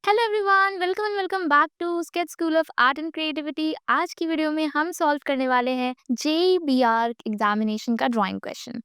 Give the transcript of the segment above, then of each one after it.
Hello everyone, welcome and welcome back to sketch school of art and creativity. आज की video में हम solve करने वाले हैं जेईबीआर एग्जामिनेशन का ड्राइंग क्वेश्चन।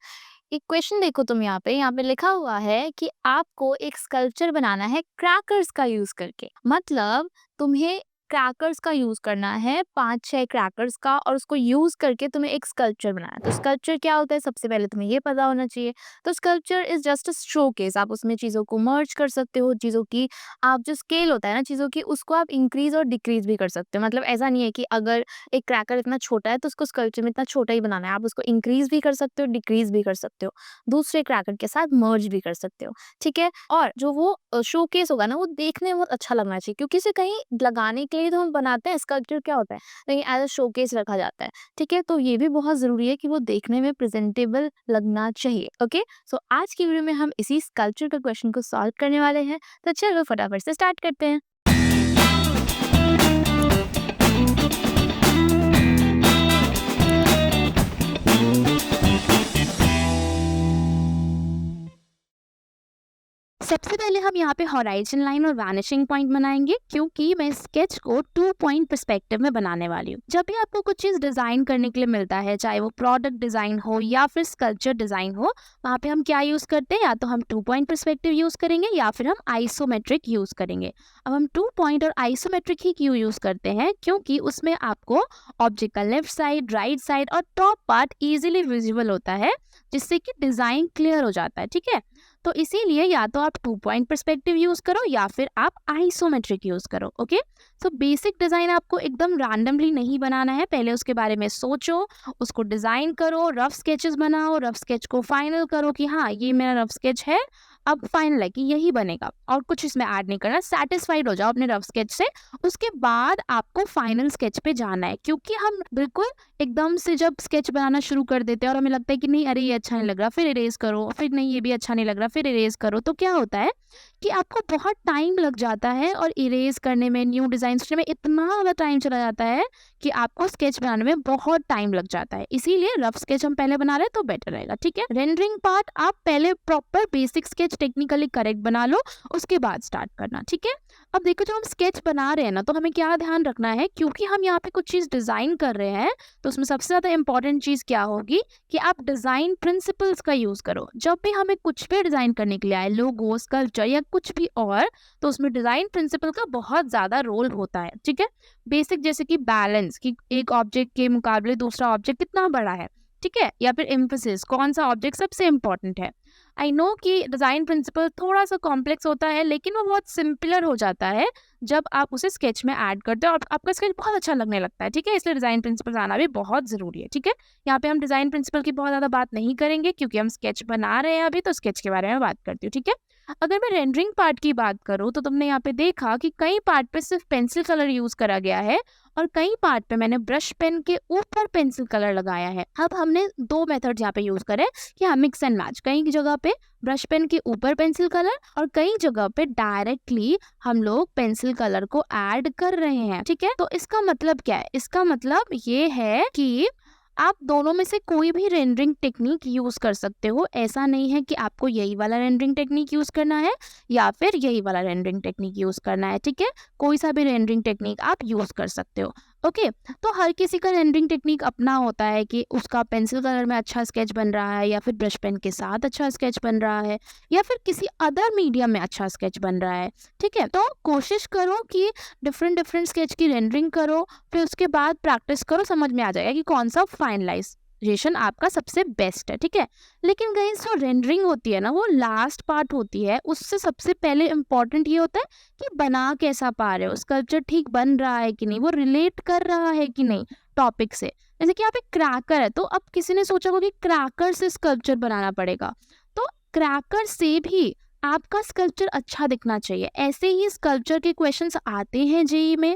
एक क्वेश्चन देखो, तुम यहाँ पे लिखा हुआ है कि आपको एक स्कल्पचर बनाना है क्रैकर्स का यूज करके। मतलब तुम्हें क्रैकर्स का यूज करना है, 5-6 क्रैकर्स का, और उसको यूज करके तुम्हें एक स्कल्पचर बनाना है। तो स्कल्पचर क्या होता है, सबसे पहले तुम्हें ये पता होना चाहिए। तो sculpture is just a showcase. आप उसमें चीजों को मर्ज कर सकते हो, चीजों की आप जो स्केल होता है ना चीज़ों की, उसको आप इंक्रीज़ और डिक्रीज़ भी कर सकते हो। मतलब ऐसा नहीं है कि अगर एक क्रैकर इतना छोटा है तो उसको स्कल्पचर में इतना छोटा ही बनाना है। आप उसको इंक्रीज़ भी कर सकते हो, डिक्रीज़ भी कर सकते हो। दूसरे क्रैकर के साथ मर्ज भी कर सकते हो, ठीक है? और जो वो शोकेस होगा ना, वो देखने में बहुत अच्छा लगना चाहिए, क्योंकि इसे कहीं लगाने के लिए तो हम बनाते हैं। स्कल्पचर क्या होता है? कहीं एज़ अ शोकेस रखा जाता है, ठीक है? तो ये भी बहुत ज़रूरी है कि वो देखने में प्रेज़ेंटेबल लगना चाहिए, ओके? सो आज की वीडियो में हम इसी स्कल्पचर का क्वेश्चन को सॉल्व करने वाले हैं। तो चलो फटाफट से स्टार्ट करते हैं। सबसे पहले हम यहाँ पे हॉराइजन लाइन और वैनिशिंग पॉइंट बनाएंगे, क्योंकि मैं स्केच को 2 पॉइंट पर्सपेक्टिव में बनाने वाली हूँ। जब भी आपको कुछ चीज़ डिज़ाइन करने के लिए मिलता है, चाहे वो प्रोडक्ट डिज़ाइन हो या फिर स्कल्पचर डिज़ाइन हो, वहाँ पे हम क्या यूज़ करते हैं? या तो हम 2 पॉइंट पर्सपेक्टिव यूज़ करेंगे या फिर हम आइसोमेट्रिक यूज़ करेंगे। अब हम 2 पॉइंट और आइसोमेट्रिक ही क्यों यूज़ करते हैं? क्योंकि उसमें आपको ऑब्जेक्ट का लेफ्ट साइड, राइट साइड और टॉप पार्ट ईजिली विजिबल होता है, जिससे कि डिज़ाइन क्लियर हो जाता है, ठीक है? तो इसीलिए या तो आप 2 पॉइंट पर्सपेक्टिव यूज करो या फिर आप आइसोमेट्रिक यूज करो। ओके, सो बेसिक डिजाइन आपको एकदम रैंडमली नहीं बनाना है। पहले उसके बारे में सोचो, उसको डिजाइन करो, रफ स्केचेस बनाओ, रफ स्केच को फाइनल करो कि हाँ ये मेरा रफ स्केच है। अब फाइनल है कि यही बनेगा और कुछ इसमें ऐड नहीं करना। सेटिस्फाइड हो जाओ अपने रफ स्केच से, उसके बाद आपको फाइनल स्केच पे जाना है। क्योंकि हम बिल्कुल एकदम से जब स्केच बनाना शुरू कर देते हैं और हमें लगता है कि नहीं, अरे ये अच्छा नहीं लग रहा, फिर इरेज करो, फिर नहीं ये भी अच्छा नहीं लग रहा, फिर इरेज करो, तो क्या होता है कि आपको बहुत टाइम लग जाता है और इरेज करने में, न्यू डिजाइन सोचने में इतना ज़्यादा टाइम चला जाता है कि आपको स्केच बनाने में बहुत टाइम लग जाता है। इसीलिए रफ स्केच हम पहले बना रहे हैं तो बेटर रहेगा, ठीक है? रेंडरिंग पार्ट आप पहले proper basic sketch technically correct बना लो, उसके बाद स्टार्ट करना, ठीक है? अब देखो, जब हम स्केच बना रहे हैं ना, तो हमें क्या ध्यान रखना है, क्योंकि हम यहाँ पे कुछ चीज़ डिज़ाइन कर रहे हैं, तो उसमें सबसे ज़्यादा इंपॉर्टेंट चीज़ क्या होगी कि आप डिज़ाइन प्रिंसिपल्स का यूज़ करो। जब भी हमें कुछ भी डिज़ाइन करने के लिए आए, लोगो, स्कल्पचर या कुछ भी और, तो उसमें डिज़ाइन प्रिंसिपल का बहुत ज़्यादा रोल होता है, ठीक है? बेसिक जैसे कि बैलेंस, कि एक ऑब्जेक्ट के मुकाबले दूसरा ऑब्जेक्ट कितना बड़ा है, ठीक है? या फिर एम्फेसिस, कौन सा ऑब्जेक्ट सबसे इम्पोर्टेंट है। आई नो कि डिज़ाइन प्रिंसिपल थोड़ा सा कॉम्प्लेक्स होता है, लेकिन वो बहुत सिंपलर हो जाता है जब आप उसे स्केच में ऐड करते हो और आपका स्केच बहुत अच्छा लगने लगता है, ठीक है? इसलिए डिज़ाइन प्रिंसिपल्स आना भी बहुत ज़रूरी है, ठीक है? यहाँ पे हम डिज़ाइन प्रिंसिपल की बहुत ज़्यादा बात नहीं करेंगे, क्योंकि हम स्केच बना रहे हैं अभी, तो स्केच के बारे में बात करती हूँ, ठीक है? अगर मैं रेंडरिंग पार्ट की बात करूँ, तो तुमने यहाँ पे देखा कि कई पार्ट पे सिर्फ पेंसिल कलर यूज़ करा गया है और कई पार्ट पे मैंने ब्रश पेन के ऊपर पेंसिल कलर लगाया है। अब हमने 2 मेथड यहाँ पे यूज़ करे कि हाँ, मिक्स एंड मैच। कई जगह पे ब्रश पेन के ऊपर पेंसिल कलर और कई जगह पे डायरेक्टली हम लोग पेंसिल कलर को ऐड कर रहे हैं, ठीक है? तो इसका मतलब क्या है? इसका मतलब ये है कि आप दोनों में से कोई भी रेंडरिंग टेक्निक यूज कर सकते हो। ऐसा नहीं है कि आपको यही वाला रेंडरिंग टेक्निक यूज करना है या फिर यही वाला रेंडरिंग टेक्निक यूज करना है, ठीक है? कोई सा भी रेंडरिंग टेक्निक आप यूज कर सकते हो। ओके, तो हर किसी का रेंडरिंग टेक्निक अपना होता है कि उसका पेंसिल कलर में अच्छा स्केच बन रहा है या फिर ब्रश पेन के साथ अच्छा स्केच बन रहा है या फिर किसी अदर मीडियम में अच्छा स्केच बन रहा है, ठीक है? तो कोशिश करो कि डिफरेंट डिफरेंट स्केच की रेंडरिंग करो, फिर उसके बाद प्रैक्टिस करो, समझ में आ जाएगा कि कौन सा फाइनलाइजेशन आपका सबसे बेस्ट है, ठीक है? लेकिन गाइस, जो रेंडरिंग होती है ना, वो लास्ट पार्ट होती है। उससे सबसे पहले इम्पोर्टेंट ये होता है कि बना कैसा पा रहे हो, स्कल्पचर ठीक बन रहा है कि नहीं, वो रिलेट कर रहा है कि नहीं टॉपिक से। जैसे कि यहाँ पे क्रैकर है, तो अब किसी ने सोचा होगा कि क्रैकर से स्कल्पचर बनाना पड़ेगा, तो क्रैकर से भी आपका स्कल्पचर अच्छा दिखना चाहिए। ऐसे ही स्कल्पचर के क्वेश्चंस आते हैं जेईई में।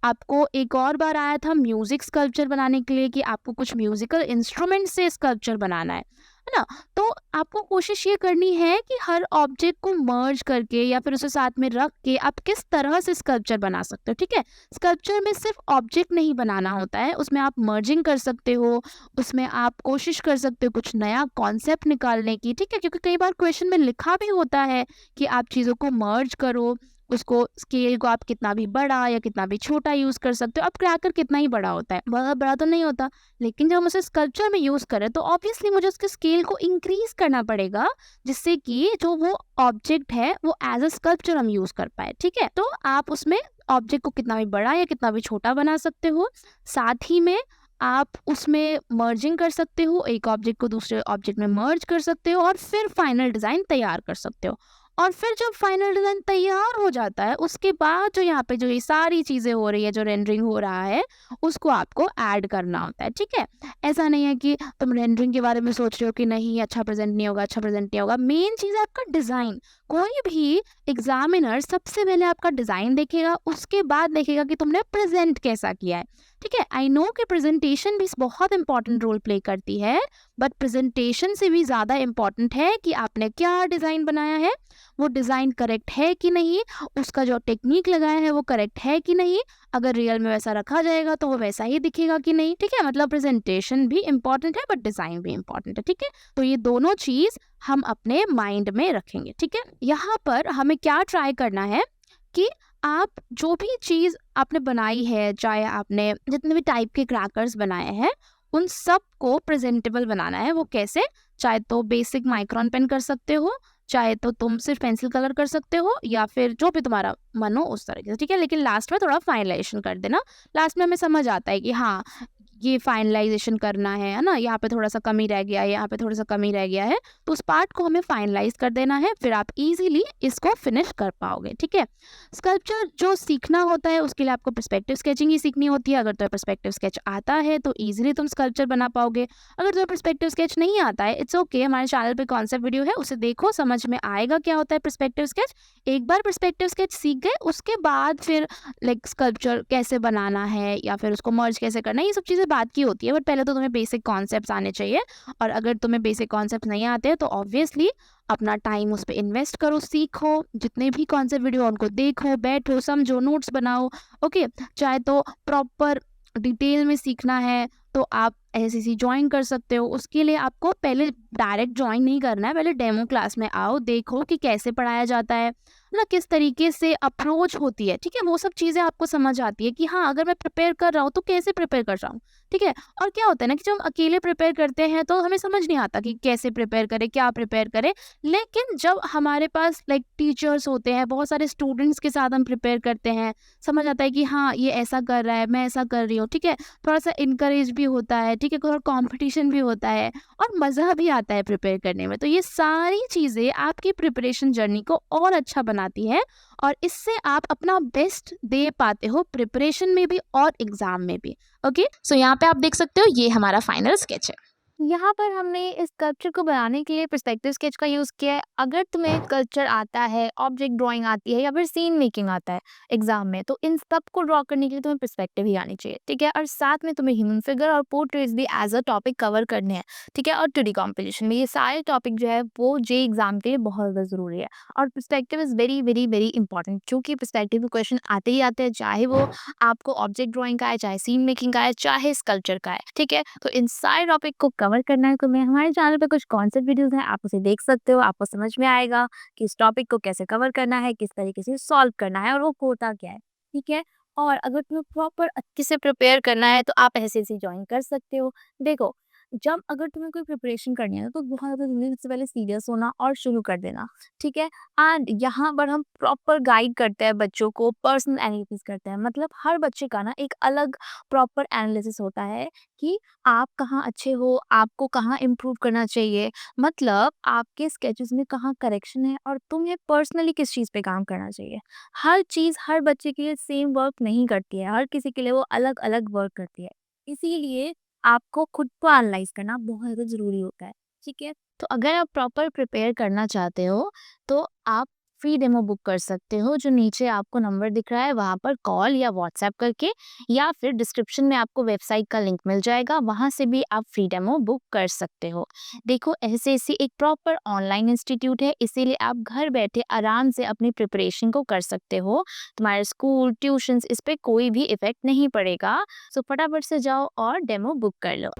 आपको एक और बार आया था म्यूजिक स्कल्पचर बनाने के लिए कि आपको कुछ म्यूजिकल इंस्ट्रूमेंट से स्कल्पचर बनाना है ना? तो आपको कोशिश ये करनी है कि हर ऑब्जेक्ट को मर्ज करके या फिर उसे साथ में रख के आप किस तरह से स्कल्पचर बना सकते हो, ठीक है? स्कल्पचर में सिर्फ ऑब्जेक्ट नहीं बनाना होता है, उसमें आप मर्जिंग कर सकते हो, उसमें आप कोशिश कर सकते हो कुछ नया कॉन्सेप्ट निकालने की, ठीक है? क्योंकि कई बार क्वेश्चन में लिखा भी होता है कि आप चीज़ों को मर्ज करो, उसको स्केल को आप कितना भी बड़ा या कितना भी छोटा यूज़ कर सकते हो। अब क्रैकर कितना ही बड़ा होता है, बहुत बड़ा तो नहीं होता, लेकिन जब हम उसे स्कल्पचर में यूज़ करें तो ऑब्वियसली मुझे उसके स्केल को इंक्रीज़ करना पड़ेगा, जिससे कि जो वो ऑब्जेक्ट है वो एज़ अ स्कल्पचर हम यूज़ कर पाएँ, ठीक है? तो आप उसमें ऑब्जेक्ट को कितना भी बड़ा या कितना भी छोटा बना सकते हो। साथ ही में आप उसमें मर्जिंग कर सकते हो, एक ऑब्जेक्ट को दूसरे ऑब्जेक्ट में मर्ज कर सकते हो और फिर फाइनल डिज़ाइन तैयार कर सकते हो। और फिर जब फाइनल डिज़ाइन तैयार हो जाता है, उसके बाद जो यहाँ पे जो ये सारी चीज़ें हो रही है, जो रेंडरिंग हो रहा है, उसको आपको ऐड करना होता है, ठीक है? ऐसा नहीं है कि तुम रेंडरिंग के बारे में सोच रहे हो कि नहीं अच्छा प्रेज़ेंट नहीं होगा, अच्छा प्रेज़ेंट नहीं होगा। मेन चीज़ है आपका डिज़ाइन। कोई भी एग्ज़ामिनर सबसे पहले आपका डिज़ाइन देखेगा, उसके बाद देखेगा कि तुमने प्रेज़ेंट कैसा किया है, ठीक है? आई नो कि प्रेज़ेंटेशन भी बहुत इम्पोर्टेंट रोल प्ले करती है, बट प्रेज़ेंटेशन से भी ज़्यादा इम्पोर्टेंट है कि आपने क्या डिज़ाइन बनाया है, वो डिज़ाइन करेक्ट है कि नहीं, उसका जो टेक्नीक लगाया है वो करेक्ट है कि नहीं, अगर रियल में वैसा रखा जाएगा तो वो वैसा ही दिखेगा कि नहीं, ठीक है? मतलब प्रेज़ेंटेशन भी इम्पोर्टेंट है बट डिज़ाइन भी इम्पोर्टेंट है, ठीक है? तो ये दोनों चीज़ हम अपने माइंड में रखेंगे, ठीक है? यहाँ पर हमें क्या ट्राई करना है कि आप जो भी चीज़ आपने बनाई है, चाहे आपने जितने भी टाइप के क्रैकर्स बनाए हैं, उन सब को प्रेज़ेंटेबल बनाना है। वो कैसे? चाहे तो बेसिक माइक्रोन पेन कर सकते हो, चाहे तो तुम सिर्फ पेंसिल कलर कर सकते हो या फिर जो भी तुम्हारा मन हो उस तरीके से, ठीक है? लेकिन लास्ट में थोड़ा फाइनलाइज़ेशन कर देना। लास्ट में हमें समझ आता है कि हाँ, ये फाइनलाइज़ेशन करना है ना? यहाँ पे थोड़ा-सा कमी रह गया है, यहाँ पे थोड़ा-सा कमी रह गया है, तो उस पार्ट को हमें फाइनलाइज़ कर देना है, फिर आप ईज़िली इसको फिनिश कर पाओगे, ठीक है? स्कल्पचर जो सीखना होता है उसके लिए आपको पर्सपेक्टिव स्केचिंग ही सीखनी होती है। अगर तुम्हें पर्सपेक्टिव स्केच आता है तो ईज़िली तुम स्कल्पचर बना पाओगे। अगर तुम्हें पर्सपेक्टिव स्केच नहीं आता है, इट्स ओके, हमारे चैनल पे कॉन्सेप्ट वीडियो है, उसे देखो, समझ में आएगा क्या होता है पर्सपेक्टिव स्केच। एक बार पर्सपेक्टिव स्केच सीख गए, उसके बाद फिर लाइक स्कल्पचर कैसे बनाना है या फिर उसको मर्ज कैसे करना है, ये सब चीज़ें बात की होती है, बट पहले तो तुम्हें बेसिक कॉन्सेप्ट्स आने चाहिए। और अगर तुम्हें बेसिक कॉन्सेप्ट्स नहीं आते हैं तो ऑब्वियसली अपना टाइम उस पे इन्वेस्ट करो, सीखो, जितने भी कॉन्सेप्ट वीडियो उनको देखो, बैठो, समझो, नोट्स बनाओ, ओके? चाहे तो प्रॉपर डिटेल में सीखना है तो आप एसएससी ज्वाइन कर सकते हो। उसके लिए आपको पहले डायरेक्ट ज्वाइन नहीं करना है, पहले डेमो क्लास में आओ, देखो कि कैसे पढ़ाया जाता है ना, किस तरीके से अप्रोच होती है, ठीक है? वो सब चीज़ें आपको समझ आती है कि हाँ, अगर मैं प्रिपेयर कर रहा हूँ तो कैसे प्रिपेयर कर रहा हूँ, ठीक है? और क्या होता है ना कि जब हम अकेले प्रिपेयर करते हैं तो हमें समझ नहीं आता कि कैसे प्रिपेयर करें, क्या प्रिपेयर करें। लेकिन जब हमारे पास लाइक टीचर्स होते हैं, बहुत सारे स्टूडेंट्स के साथ हम प्रिपेयर करते हैं, समझ आता है कि हाँ, ये ऐसा कर रहा है, मैं ऐसा कर रही हूँ, ठीक है? थोड़ा-सा इनकरेज भी होता है, ठीक है? थोड़ा कॉम्पिटिशन भी होता है और मज़ा भी आता है प्रिपेयर करने में। तो ये सारी चीज़ें आपकी प्रिपरेशन जर्नी को और अच्छा बनाती है और इससे आप अपना बेस्ट दे पाते हो प्रिपरेशन में भी और एग्ज़ाम में भी। ओके? सो यहाँ पे आप देख सकते हो ये हमारा फाइनल स्केच है। यहाँ पर हमने इस स्कल्पचर को बनाने के लिए पर्सपेक्टिव स्केच का यूज़ किया है। अगर तुम्हें स्कल्पचर आता है, ऑब्जेक्ट ड्राइंग आती है या फिर सीन मेकिंग आता है एग्जाम में, तो इन सब को ड्रॉ करने के लिए तुम्हें पर्सपेक्टिव ही आनी चाहिए, ठीक है? और साथ में तुम्हें ह्यूमन फिगर और पोर्ट्रेट्स भी एज अ टॉपिक कवर करने हैं, ठीक है? और 2D कॉम्पिटिशन में ये सारे टॉपिक जो है वो जे एग्जाम के लिए बहुत ज़्यादा ज़रूरी है। और perspective is very very very important, क्योंकि पर्सपेक्टिव के क्वेश्चन आते ही आते हैं, चाहे वो आपको ऑब्जेक्ट ड्राइंग का है, चाहे सीन मेकिंग का है, चाहे स्कल्पचर का है, ठीक है? तो इन सारे टॉपिक को कवर करना है तुम्हें। हमारे चैनल पे कुछ कॉन्सेप्ट वीडियोज़ हैं, आप उसे देख सकते हो, आपको समझ में आएगा कि इस टॉपिक को कैसे कवर करना है, किस तरीके से सॉल्व करना है और वो होता क्या है, ठीक है? और अगर तुम्हें प्रॉपर अच्छे से प्रिपेयर करना है तो आप एसएससी जॉइन कर सकते हो। देखो, जब अगर तुम्हें कोई प्रिपरेशन करनी है तो बहुत ज़्यादा ज़रूरी है सबसे पहले सीरियस होना और शुरू कर देना, ठीक है? एंड यहाँ पर हम प्रॉपर गाइड करते हैं बच्चों को, पर्सनल एनालिसिस करते हैं। मतलब हर बच्चे का ना एक अलग प्रॉपर एनालिसिस होता है कि आप कहाँ अच्छे हो, आपको कहाँ इम्प्रूव करना चाहिए। मतलब आपके स्केचेस में कहाँ करेक्शन है और तुम्हें पर्सनली किस चीज़ पे काम करना चाहिए। हर चीज़ हर बच्चे के लिए सेम वर्क नहीं करती है, हर किसी के लिए वो अलग-अलग वर्क करती है। इसीलिए आपको खुद को एनालाइज़ करना बहुत ज़्यादा ज़रूरी होता है, ठीक है? तो अगर आप प्रॉपर प्रिपेयर करना चाहते हो, तो आप फ्री डेमो बुक कर सकते हो, जो नीचे आपको नंबर दिख रहा है वहाँ पर कॉल या व्हाट्सएप करके, या फिर डिस्क्रिप्शन में आपको वेबसाइट का लिंक मिल जाएगा, वहाँ से भी आप फ्री डेमो बुक कर सकते हो। देखो, एसएससी एक प्रॉपर ऑनलाइन इंस्टीट्यूट है, इसीलिए आप घर बैठे आराम से अपनी प्रिपरेशन को कर सकते हो। तुम्हारे स्कूल, ट्यूशन्स इस पे कोई भी इफ़ेक्ट नहीं पड़ेगा। सो फटाफट से जाओ और डेमो बुक कर लो।